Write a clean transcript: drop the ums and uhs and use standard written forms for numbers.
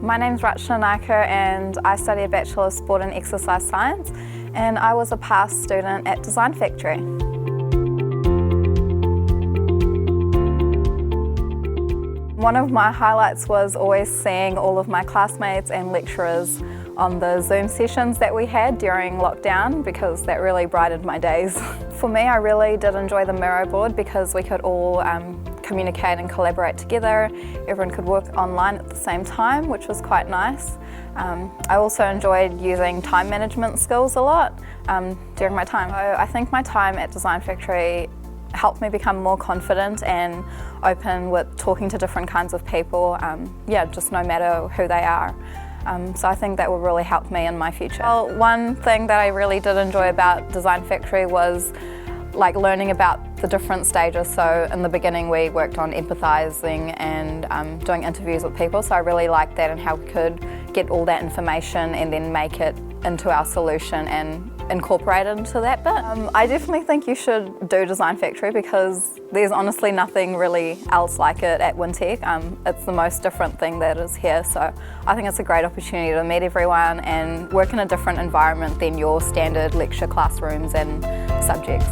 My name's Rachana and I study a Bachelor of Sport and Exercise Science, and I was a past student at Design Factory. One of my highlights was always seeing all of my classmates and lecturers on the Zoom sessions that we had during lockdown, because that really brightened my days. For me, I really did enjoy the Miro board because we could all communicate and collaborate together. Everyone could work online at the same time, which was quite nice. I also enjoyed using time management skills a lot during my time. So I think my time at Design Factory helped me become more confident and open with talking to different kinds of people, just no matter who they are. So I think that will really help me in my future. Well, one thing that I really did enjoy about Design Factory was learning about the different stages. So in the beginning we worked on empathising and doing interviews with people, so I really liked that and how we could get all that information and then make it into our solution and incorporate it into that bit. I definitely think you should do Design Factory because there's honestly nothing really else like it at Wintec. It's the most different thing that is here, so I think it's a great opportunity to meet everyone and work in a different environment than your standard lecture classrooms and subjects.